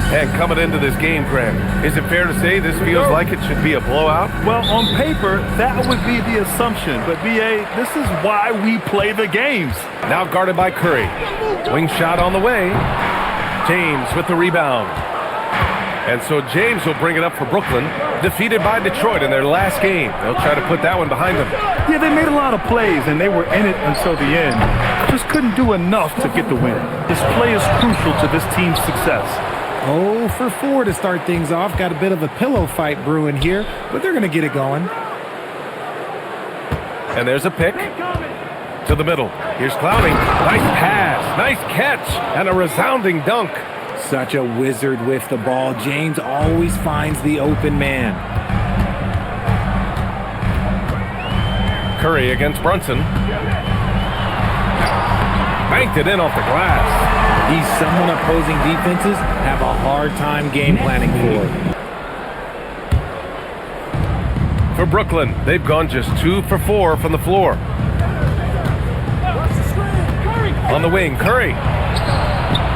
And coming into this game, Grant, is it fair to say this feels like it should be a blowout? Well, on paper, that would be the assumption. But, B.A., this is why we play the games. Now guarded by Curry. Wing shot on the way. James with the rebound. And so James will bring it up for Brooklyn, defeated by Detroit in their last game. They'll try to put that one behind them. Yeah, they made a lot of plays, and they were in it until the end. Just couldn't do enough to get the win. This play is crucial to this team's success. 0 for 4 to start things off. Got a bit of a pillow fight brewing here, but they're going to get it going. And there's a pick to the middle. Here's Clowney. Nice pass, nice catch, and a resounding dunk. Such a wizard with the ball. James always finds the open man. Curry against Brunson. Banked it in off the glass. He's someone opposing defenses have a hard time game planning for. For Brooklyn, they've gone just 2 for 4 from the floor. On the wing, Curry.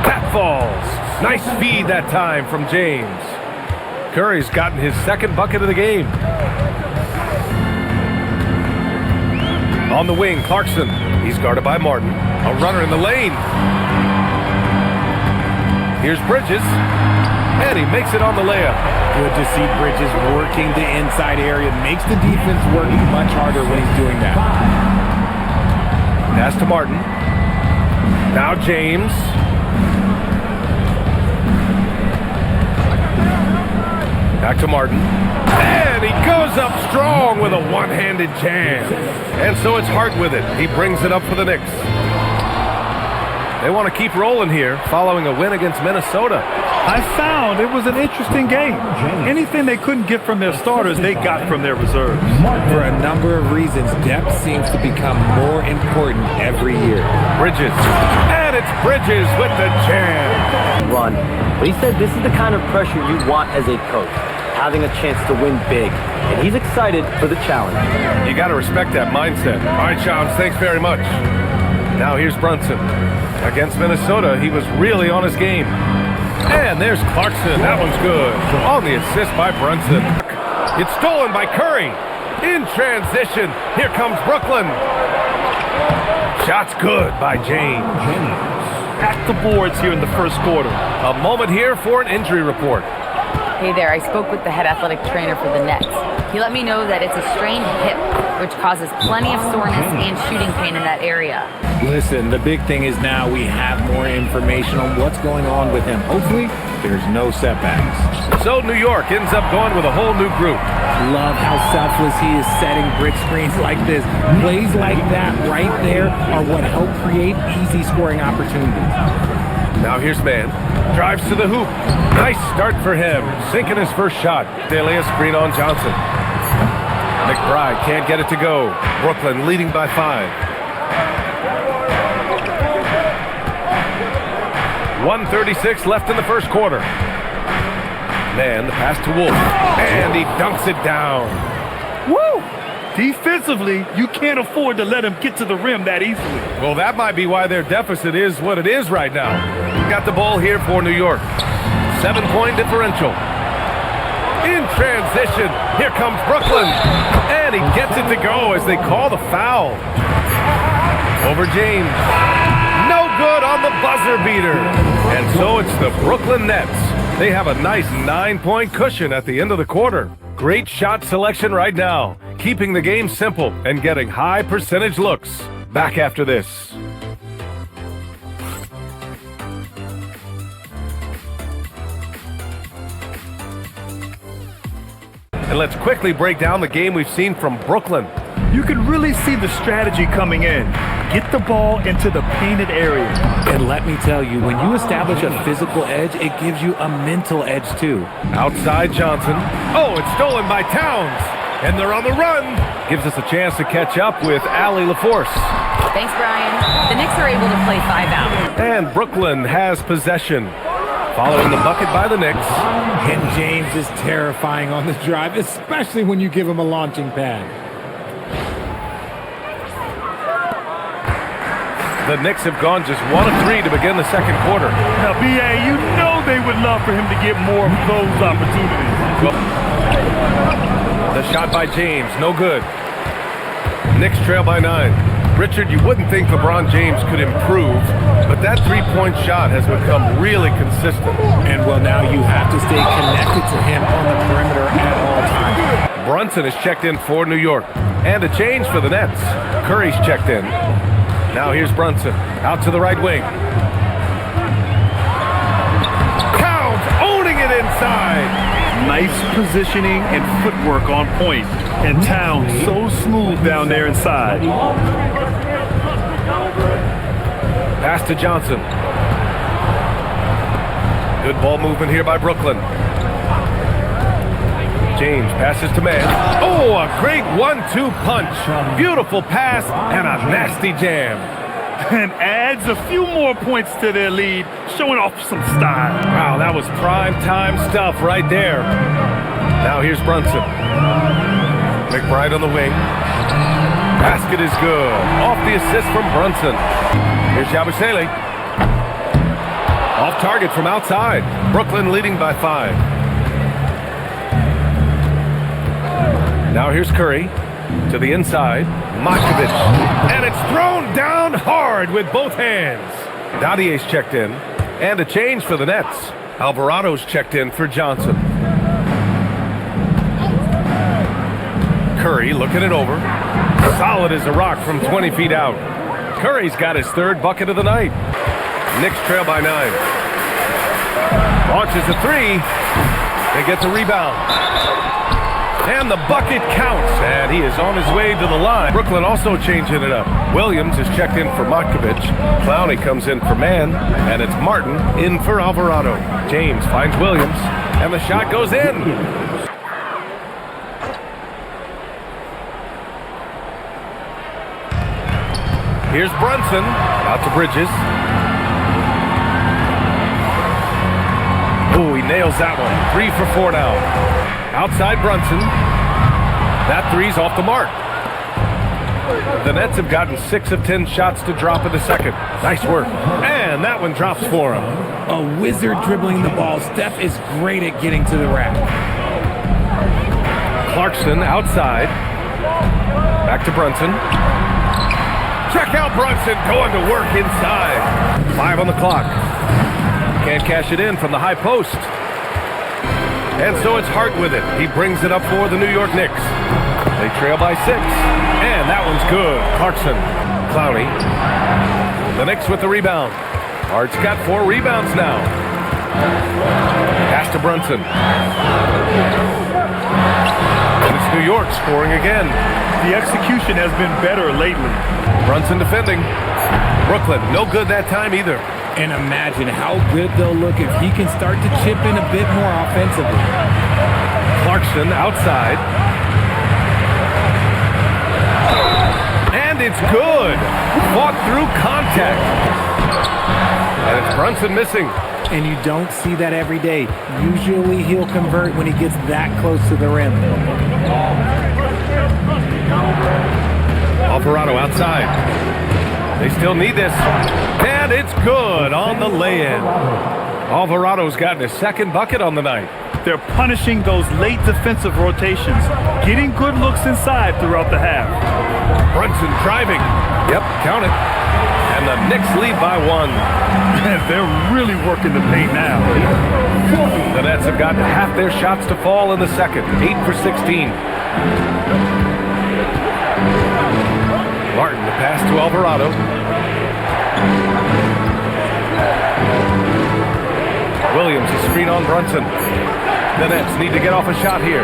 That falls. Nice feed that time from James. Curry's gotten his second bucket of the game. On the wing, Clarkson. He's guarded by Martin. A runner in the lane. Here's Bridges. And he makes it on the layup. Good to see Bridges working the inside area. Makes the defense work much harder when he's doing that. Pass to Martin. Now James. Back to Martin. And he goes up strong with a one-handed jam. And so it's Hart with it. He brings it up for the Knicks. They want to keep rolling here following a win against Minnesota. I found it was an interesting game. Anything they couldn't get from their starters, they got from their reserves. For a number of reasons, depth seems to become more important every year. Bridges. And it's Bridges with the jam. Run. But he said this is the kind of pressure you want as a coach, having a chance to win big. And he's excited for the challenge. You got to respect that mindset. All right, Shams, thanks very much. Now here's Brunson. Against Minnesota, he was really on his game. And there's Clarkson. That one's good. On the assist by Brunson. It's stolen by Curry. In transition, here comes Brooklyn. Shot's good by James. At the boards here in the first quarter. A moment here for an injury report. Hey there, I spoke with the head athletic trainer for the Nets. He let me know that it's a strained hip, which causes plenty of soreness and shooting pain in that area. Listen, the big thing is now we have more information on what's going on with him. Hopefully, there's no setbacks. So New York ends up going with a whole new group. Love how selfless he is setting brick screens like this. Plays like that right there are what help create easy scoring opportunities. Now here's Man. Drives to the hoop. Nice start for him. Sinking his first shot. They lay a screen on Johnson. McBride can't get it to go. Brooklyn leading by 5. 1:36 left in the first quarter. Man, the pass to Wolf. And he dunks it down. Woo! Defensively, you can't afford to let him get to the rim that easily. Well, that might be why their deficit is what it is right now. Got the ball here for New York. 7-point differential. In transition, here comes Brooklyn. And he gets it to go as they call the foul. Over James. No good on the buzzer beater. And so it's the Brooklyn Nets. They have a nice 9-point cushion at the end of the quarter. Great shot selection right now, keeping the game simple and getting high percentage looks. Back after this. And let's quickly break down the game we've seen from Brooklyn. You can really see the strategy coming in. Get the ball into the painted area. And let me tell you, when you establish a physical edge, it gives you a mental edge too. Outside Johnson. Oh, it's stolen by Towns. And they're on the run. Gives us a chance to catch up with Allie LaForce. Thanks, Brian. The Knicks are able to play 5 out. And Brooklyn has possession. Following the bucket by the Knicks. And James is terrifying on the drive, especially when you give him a launching pad. The Knicks have gone just 1 of 3 to begin the second quarter. Now, B.A., you know they would would love for him to get more of those opportunities. The shot by James, no good. Knicks trail by 9. Richard, you wouldn't think LeBron James could improve, but that three-point shot has become really consistent. And well, now you have to stay connected to him on the perimeter at all times. Brunson is checked in for New York. And a change for the Nets. Curry's checked in. Now here's Brunson, out to the right wing. Towns owning it inside. Nice positioning and footwork on point. And Towns so smooth down there inside. Pass to Johnson. Good ball movement here by Brooklyn. James passes to man. Oh, a great 1-2 punch. Beautiful pass and a nasty jam. And adds a few more points to their lead, showing off some style. Wow, that was prime time stuff right there. Now here's Brunson. McBride on the wing. Basket is good. Off the assist from Brunson. Here's Yabusele. Off target from outside. Brooklyn leading by 5. Now here's Curry to the inside. Makovic. And it's thrown down hard with both hands. Dadier's checked in. And a change for the Nets. Alvarado's checked in for Johnson. Curry looking it over. Solid as a rock from 20 feet out. Curry's got his third bucket of the night. Knicks trail by 9. Launches a three. They get the rebound. And the bucket counts, and he is on his way to the line. Brooklyn also changing it up. Williams is checked in for Matkovic. Clowney comes in for Mann, and it's Martin in for Alvarado. James finds Williams, and the shot goes in. Here's Brunson, out to Bridges. Oh, he nails that one. 3 for 4 now. Outside Brunson. That three's off the mark. The Nets have gotten 6 of 10 shots to drop in the second. Nice work. And that one drops for him. A wizard dribbling the ball. Steph is great at getting to the rack. Clarkson outside. Back to Brunson. Check out Brunson going to work inside. 5 on the clock. Can't cash it in from the high post. And so it's Hart with it. He brings it up for the New York Knicks. They trail by 6. And that one's good. Clarkson. Clowney. The Knicks with the rebound. Hart's got 4 rebounds now. Pass to Brunson. And it's New York scoring again. The execution has been better lately. Brunson defending. Brooklyn, no good that time either. And imagine how good they'll look if he can start to chip in a bit more offensively. Clarkson outside. And it's good. Fought through contact. And it's Brunson missing. And you don't see that every day. Usually he'll convert when he gets that close to the rim. Alvarado outside. They still need this. And it's good on the lay-in. Alvarado's gotten his second bucket on the night. They're punishing those late defensive rotations, getting good looks inside throughout the half. Brunson driving. Yep, count it. And the Knicks lead by 1. And they're really working the paint now. The Nets have gotten half their shots to fall in the second. 8 for 16. Martin, the pass to Alvarado. Williams, a screen on Brunson. The Nets need to get off a shot here.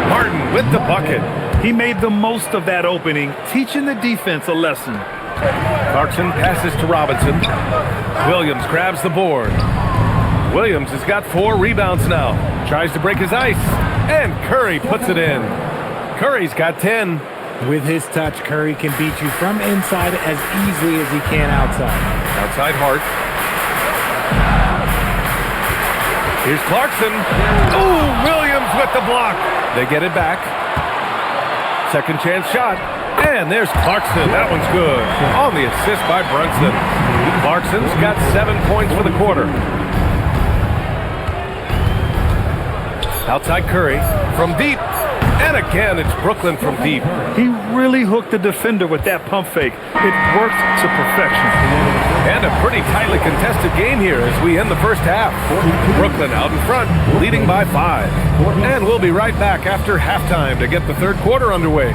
Martin with the bucket. He made the most of that opening, teaching the defense a lesson. Clarkson passes to Robinson. Williams grabs the board. Williams has got 4 rebounds now. Tries to break his ice. And Curry puts it in. Curry's got 10. With his touch, Curry can beat you from inside as easily as he can outside. Outside Hart. Here's Clarkson. Ooh, Williams with the block. They get it back. Second chance shot. And there's Clarkson. That one's good. On the assist by Brunson. Clarkson's got 7 points for the quarter. Outside Curry from deep. And again, it's Brooklyn from deep. He really hooked the defender with that pump fake. It worked to perfection. And a pretty tightly contested game here as we end the first half. Brooklyn out in front, leading by 5. And we'll be right back after halftime to get the third quarter underway.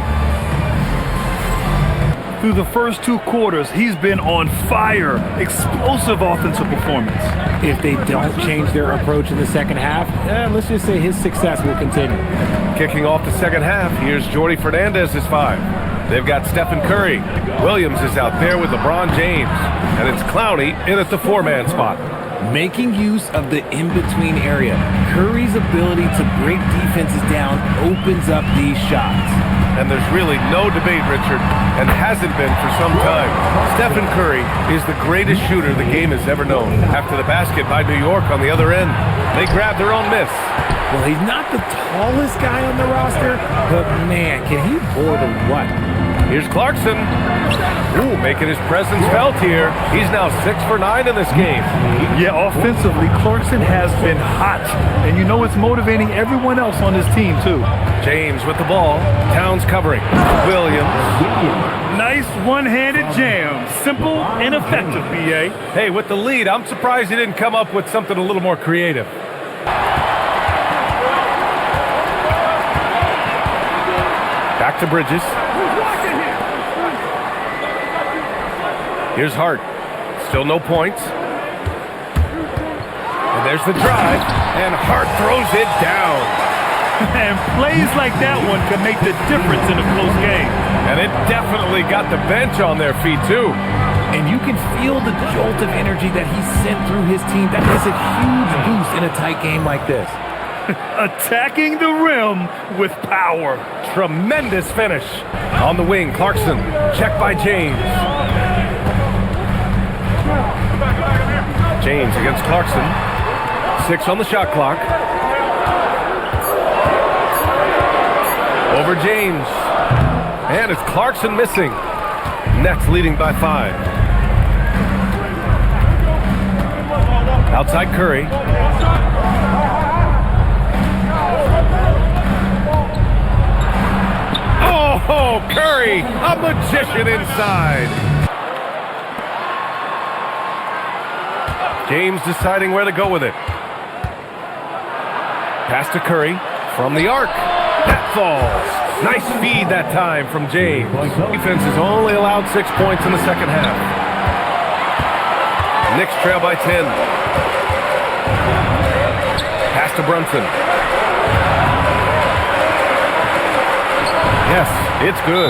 Through the first 2 quarters, he's been on fire. Explosive offensive performance. If they don't change their approach in the second half, let's just say his success will continue. Kicking off the second half, here's Jordy Fernandez's 5. They've got Stephen Curry. Williams is out there with LeBron James. And it's Clowney in at the 4-man spot. Making use of the in-between area. Curry's ability to break defenses down opens up these shots. And there's really no debate, Richard, and hasn't been for some time. Stephen Curry is the greatest shooter the game has ever known. After the basket by New York on the other end, they grab their own miss. Well, he's not the tallest guy on the roster, but man, can he board or what? Here's Clarkson. Ooh, making his presence felt here. He's now 6 for 9 in this game. Yeah, offensively, Clarkson has been hot. And you know it's motivating everyone else on his team, too. James with the ball. Towns covering. Williams. Nice one-handed jam. Simple and effective, B.A. Hey, with the lead, I'm surprised he didn't come up with something a little more creative. Back to Bridges. Here's Hart. Still no points. And there's the drive. And Hart throws it down. And plays like that one can make the difference in a close game. And it definitely got the bench on their feet, too. And you can feel the jolt of energy that he sent through his team. That is a huge boost in a tight game like this. Attacking the rim with power. Tremendous finish. On the wing, Clarkson. Checked by James. James against Clarkson. 6 on the shot clock. Over James. And it's Clarkson missing. Nets leading by 5. Outside Curry. Oh, Curry, a magician inside. James deciding where to go with it. Pass to Curry from the arc. That falls. Nice feed that time from James. Defense has only allowed 6 points in the second half. Knicks trail by 10. Pass to Brunson. Yes, it's good.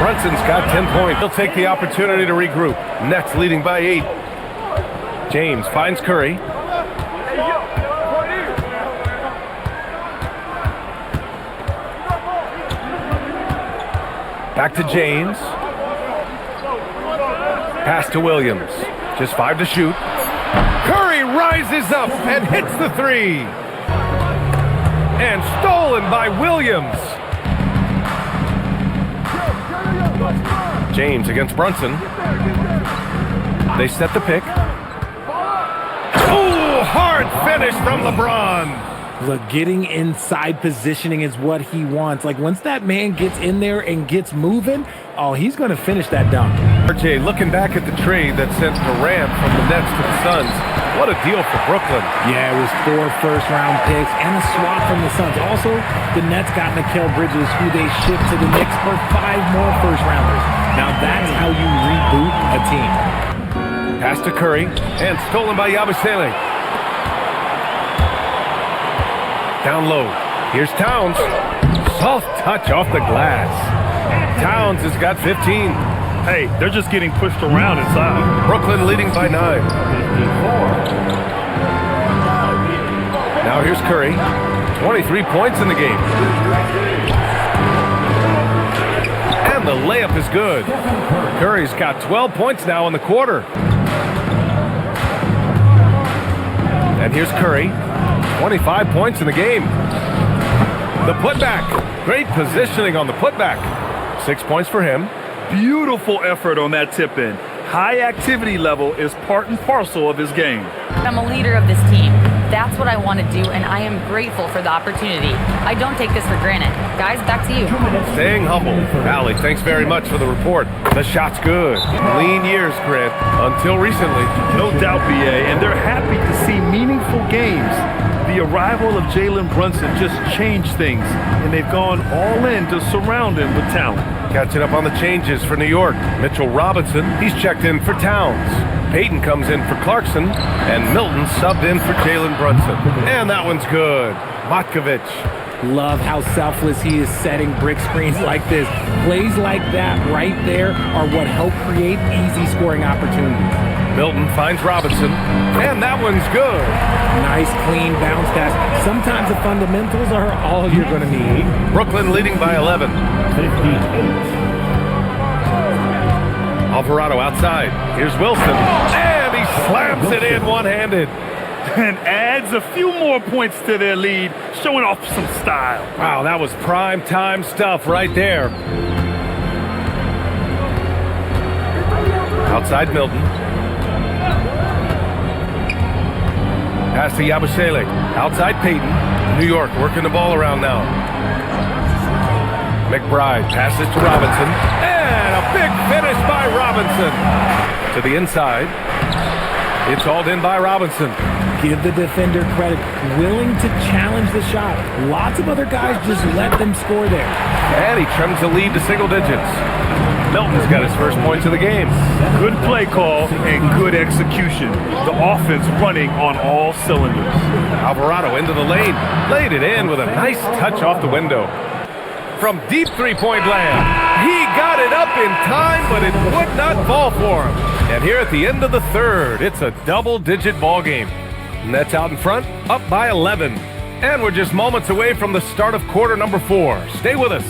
Brunson's got 10 points. He'll take the opportunity to regroup. Nets leading by 8. James finds Curry. Back to James. Pass to Williams. Just 5 to shoot. Curry rises up and hits the 3. And stolen by Williams. James against Brunson. They set the pick. Oh, hard finish from LeBron. Look, getting inside positioning is what he wants. Like, once that man gets in there and gets moving, oh, he's going to finish that dunk. RJ, looking back at the trade that sent Durant from the Nets to the Suns, what a deal for Brooklyn. Yeah, it was 4 first-round picks and a swap from the Suns. Also, the Nets got Mikal Bridges, who they shipped to the Knicks for 5 more first-rounders. Now that's how you reboot a team. Pass to Curry, and stolen by Yabusele. Down low. Here's Towns. Soft touch off the glass. Towns has got 15. Hey, they're just getting pushed around inside. Brooklyn leading by 9. Now here's Curry. 23 points in the game. And the layup is good. Curry's got 12 points now in the quarter. And here's Curry. 25 points in the game. The putback. Great positioning on the putback. 6 points for him. Beautiful effort on that tip-in. High activity level is part and parcel of his game. I'm a leader of this team. That's what I want to do, and I am grateful for the opportunity. I don't take this for granted. Guys, back to you. Staying humble. Allie, thanks very much for the report. The shot's good. Lean years, Grant, until recently. No doubt, BA, and they're happy to see meaningful games. The arrival of Jalen Brunson just changed things, and they've gone all in to surround him with talent. Catching up on the changes for New York. Mitchell Robinson, he's checked in for Towns. Payton comes in for Clarkson, and Milton subbed in for Jalen Brunson. And that one's good. Matkovic. Love how selfless he is setting brick screens like this. Plays like that right there are what help create easy scoring opportunities. Milton finds Robinson, and that one's good. Nice, clean bounce pass. Sometimes the fundamentals are all you're going to need. Brooklyn leading by 11. Alvarado outside. Here's Wilson, and he slams it in one-handed. And adds a few more points to their lead, showing off some style. Wow, that was prime time stuff right there. Outside Milton. Pass to Yabusele. Outside Payton. New York working the ball around now. McBride passes to Robinson. And a big finish by Robinson. To the inside. It's hauled in by Robinson. Give the defender credit. Willing to challenge the shot. Lots of other guys just let them score there. And he trims the lead to single digits. Milton's got his first points of the game. Good play call and good execution. The offense running on all cylinders. Alvarado into the lane. Laid it in with a nice touch off the window. From deep three-point land. He got it up in time, but it would not fall for him. And here at the end of the third, it's a double-digit ball game. Nets out in front, up by 11. And we're just moments away from the start of quarter number 4. Stay with us.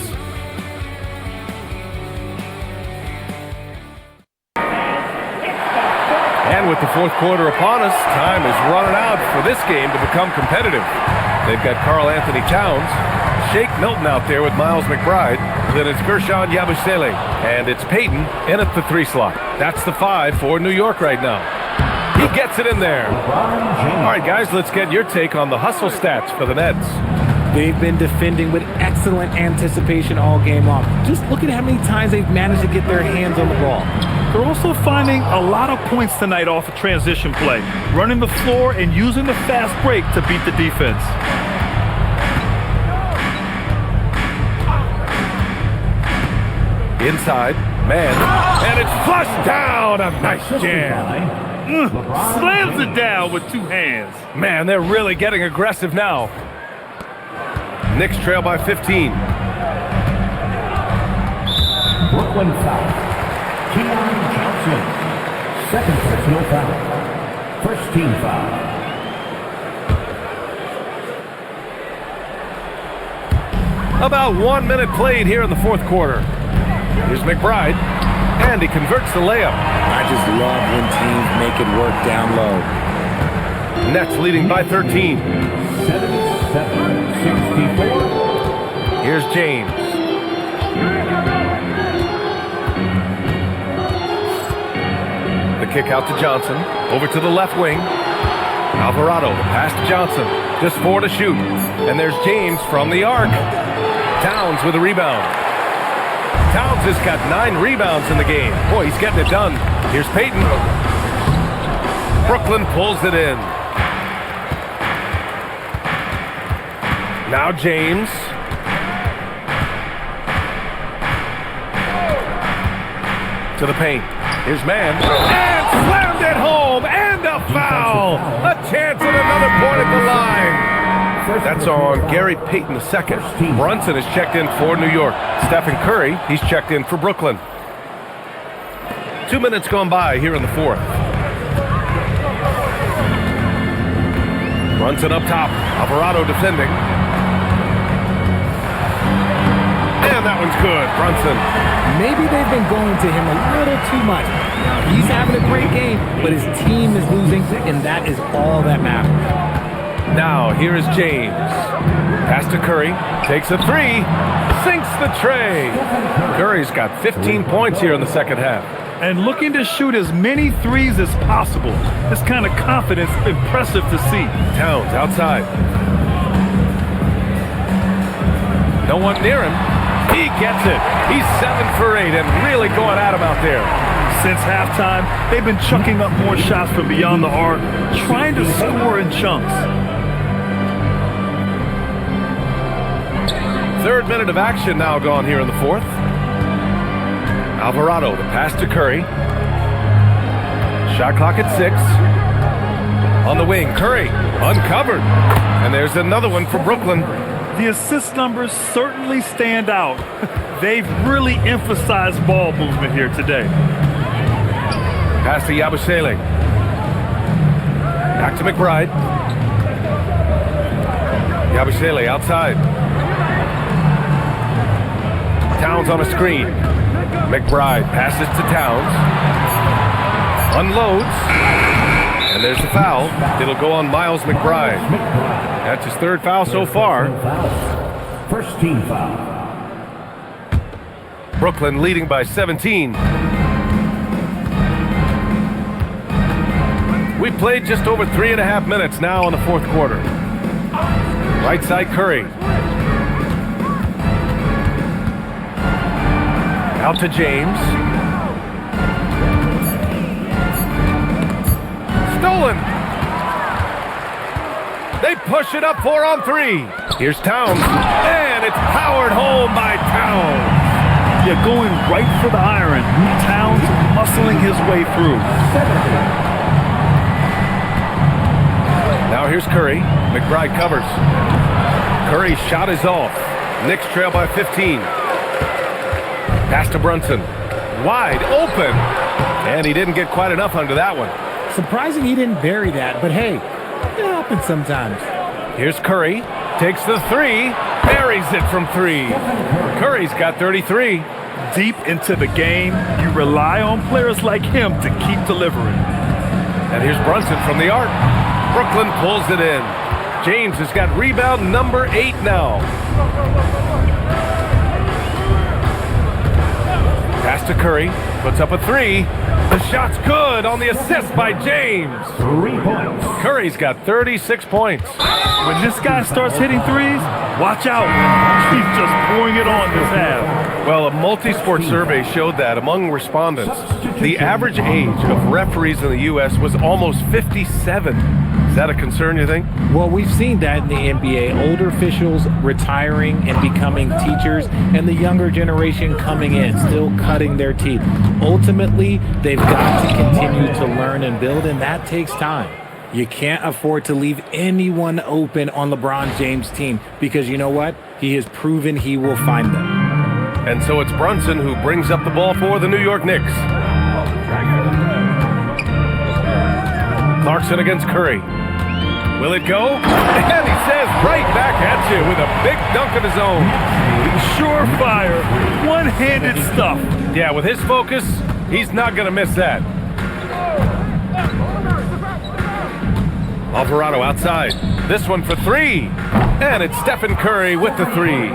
And with the fourth quarter upon us, time is running out for this game to become competitive. They've got Karl Anthony Towns, Shake Milton out there with Miles McBride. Then it's Gershon Yabusele, and it's Payton in at the 3 slot. That's the 5 for New York right now. He gets it in there. All right, guys, let's get your take on the hustle stats for the Nets. They've been defending with excellent anticipation all game long. Just look at how many times they've managed to get their hands on the ball. They're also finding a lot of points tonight off of transition play, running the floor and using the fast break to beat the defense. Inside, man, and it's flushed down. A nice jam. Slams it down with 2 hands. Man, they're really getting aggressive now. Knicks trail by 15. Brooklyn foul. Keon Johnson. Second personal foul. First team foul. About 1 minute played here in the fourth quarter. Here's McBride, and he converts the layup. I just love when teams make it work down low. Nets leading by 13. 77-64. Here's James. The kick out to Johnson. Over to the left wing. Alvarado, the pass to Johnson. Just 4 to shoot. And there's James from the arc. Towns with a rebound. Towns has got 9 rebounds in the game. Boy, he's getting it done. Here's Payton. Brooklyn pulls it in. Now James. To the paint. Here's Mann. And slammed it home. And a foul. A chance at another point at the line. That's on Gary Payton II. Brunson is checked in for New York. Stephen Curry, he's checked in for Brooklyn. 2 minutes gone by here in the fourth. Brunson up top. Alvarado defending. And that one's good. Brunson. Maybe they've been going to him a little too much. He's having a great game, but his team is losing, and that is all that matters. Now, here is James. Pass to Curry. Takes a 3. Sinks the tray. Curry's got 15 points here in the second half. and looking to shoot as many threes as possible. This kind of confidence, impressive to see. Towns outside. No one near him. He gets it. He's 7 for 8 and really going at him out there. Since halftime, they've been chucking up more shots from beyond the arc, trying to score in chunks. Third minute of action now gone here in the fourth. Alvarado, the pass to Curry. Shot clock at 6. On the wing, Curry uncovered. And there's another one for Brooklyn. The assist numbers certainly stand out. They've really emphasized ball movement here today. Pass to Yabusele. Back to McBride. Yabusele outside. Towns on a screen. McBride passes to Towns. Unloads. And there's the foul. It'll go on Miles McBride. That's his third foul so far. First team foul. Brooklyn leading by 17. We played just over 3.5 minutes now in the fourth quarter. Right side Curry. Out to James. Stolen. They push it up 4 on 3. Here's Towns. And it's powered home by Towns. Yeah, going right for the iron. Towns muscling his way through. Now here's Curry. McBride covers. Curry's shot is off. Knicks trail by 15. Pass to Brunson. Wide open. And he didn't get quite enough under that one. Surprising he didn't bury that, but hey, it happens sometimes. Here's Curry. Takes the 3. Buries it from 3. Curry's got 33. Deep into the game, you rely on players like him to keep delivering. And here's Brunson from the arc. Brooklyn pulls it in. James has got rebound number 8 now. Pass to Curry. Puts up a 3. The shot's good on the assist by James. 3 points. Curry's got 36 points. When this guy starts hitting threes, watch out. He's just pouring it on this half. Well, a multi-sport survey showed that among respondents, the average age of referees in the U.S. was almost 57. Is that a concern, you think? Well, we've seen that in the NBA. Older officials retiring and becoming teachers, and the younger generation coming in, still cutting their teeth. Ultimately, they've got to continue to learn and build, and that takes time. You can't afford to leave anyone open on LeBron James' team because you know what? He has proven he will find them. And so it's Brunson who brings up the ball for the New York Knicks. Clarkson against Curry. Will it go? And he says right back at you with a big dunk of his own. Surefire, one-handed stuff. Yeah, with his focus, he's not going to miss that. Alvarado outside. This one for 3. And it's Stephen Curry with the 3.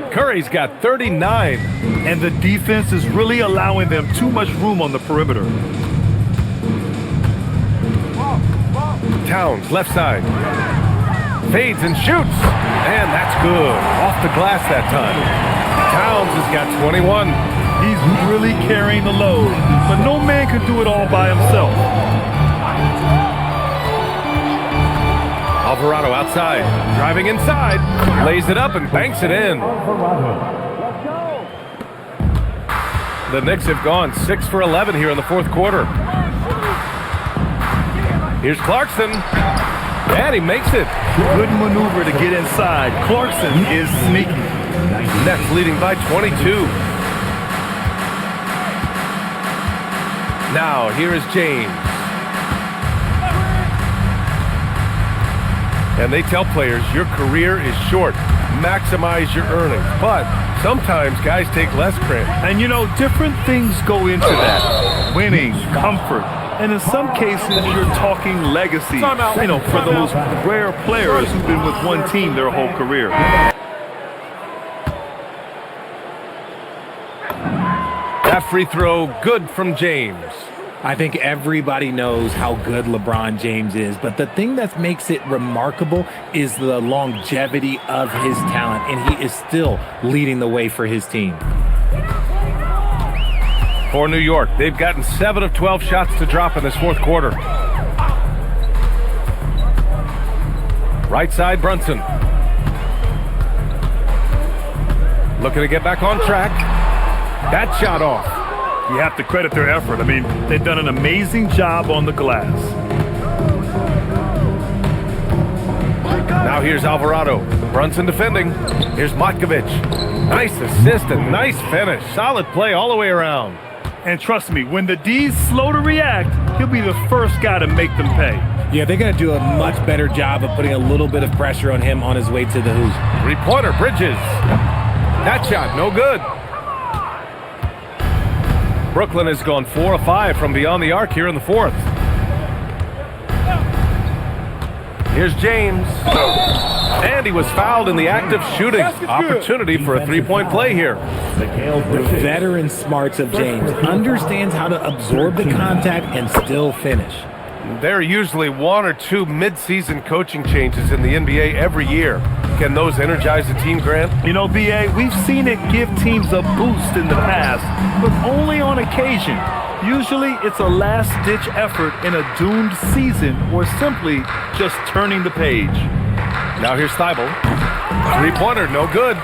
Curry's got 39. And the defense is really allowing them too much room on the perimeter. Towns, left side. Fades and shoots. And that's good. Off the glass that time. Towns has got 21. He's really carrying the load, but no man can do it all by himself. Alvarado outside. Driving inside. Lays it up and banks it in. The Knicks have gone 6 for 11 here in the fourth quarter. Here's Clarkson, and he makes it. Good maneuver to get inside. Clarkson is sneaky. Nets leading by 22. Now, here is James. And they tell players, your career is short. Maximize your earnings. But sometimes guys take less credit. And you know, different things go into that. Winning, comfort. And in some cases, you're talking legacy, you know, for those rare players who've been with one team their whole career. free throw, good from James. I think everybody knows how good LeBron James is, but the thing that makes it remarkable is the longevity of his talent, and he is still leading the way for his team. For New York, they've gotten 7 of 12 shots to drop in this fourth quarter. Right side, Brunson. Looking to get back on track. That shot off. You have to credit their effort. I mean, they've done an amazing job on the glass. Now here's Alvarado. Brunson defending. Here's Matkovic. Nice assist and nice finish. Solid play all the way around. And trust me, when the D's slow to react, he'll be the first guy to make them pay. Yeah, they're going to do a much better job of putting a little bit of pressure on him on his way to the hoop. Three-pointer, Bridges. That shot, no good. Brooklyn has gone 4 of 5 from beyond the arc here in the fourth. Here's James. And he was fouled in the act of shooting. Opportunity for a three-point play here. The veteran smarts of James understands how to absorb the contact and still finish. There are usually 1 or 2 mid-season coaching changes in the NBA every year. Can those energize the team, Grant? You know, B.A., we've seen it give teams a boost in the past, but only on occasion. Usually it's a last-ditch effort in a doomed season or simply just turning the page. Now here's Thibault. Three-pointer, no good.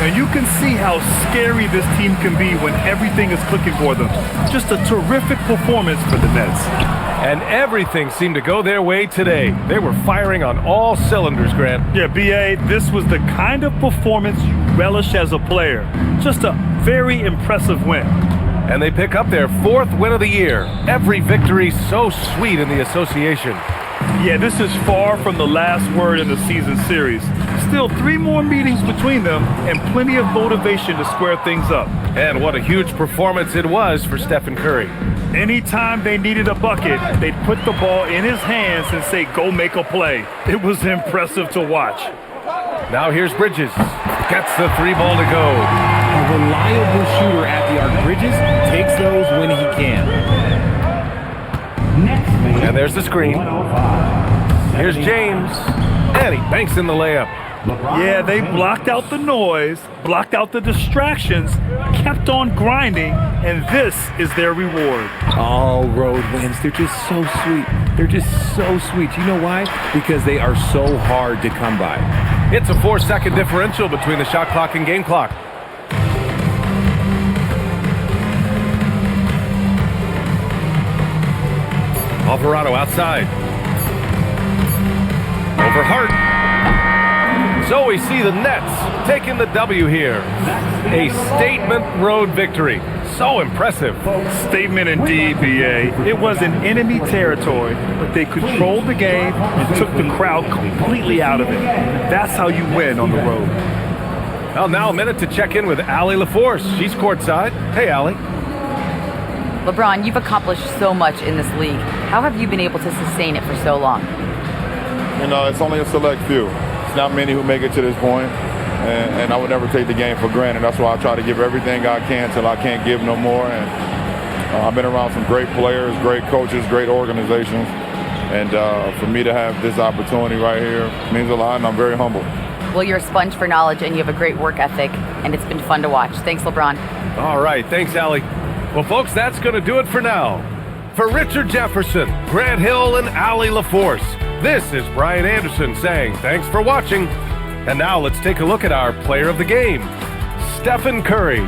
And you can see how scary this team can be when everything is clicking for them. Just a terrific performance for the Nets. And everything seemed to go their way today. They were firing on all cylinders, Grant. Yeah, B.A., this was the kind of performance you relish as a player. Just a very impressive win. And they pick up their 4th win of the year. Every victory so sweet in the association. Yeah, this is far from the last word in the season series. Still 3 more meetings between them and plenty of motivation to square things up. And what a huge performance it was for Stephen Curry. Anytime they needed a bucket, they'd put the ball in his hands and say, go make a play. It was impressive to watch. Now here's Bridges. Gets the 3 ball to go. A reliable shooter at the arc. Bridges takes those when he can. And there's the screen. Here's James. And he banks in the layup. Yeah, they blocked out the noise, blocked out the distractions, kept on grinding, and this is their reward. All road wins. They're just so sweet. They're just so sweet. You know why? Because they are so hard to come by. It's a 4-second differential between the shot clock and game clock. Alvarado outside. Over Hart. So we see the Nets taking the W here. A statement road victory. So impressive. Statement indeed, B.A. It was in enemy territory, but they controlled the game and took the crowd completely out of it. That's how you win on the road. Well, now a minute to check in with Allie LaForce. She's courtside. Hey, Allie. LeBron, you've accomplished so much in this league. How have you been able to sustain it for so long? You know, it's only a select few. It's not many who make it to this point, and I would never take the game for granted. That's why I try to give everything I can till I can't give no more. And I've been around some great players, great coaches, great organizations, and for me to have this opportunity right here means a lot, and I'm very humble. Well, you're a sponge for knowledge, and you have a great work ethic, and it's been fun to watch. Thanks, LeBron. All right, thanks, Allie. Well, folks, that's going to do it for now. For Richard Jefferson, Grant Hill, and Allie LaForce, this is Brian Anderson saying thanks for watching. And now let's take a look at our player of the game, Stephen Curry.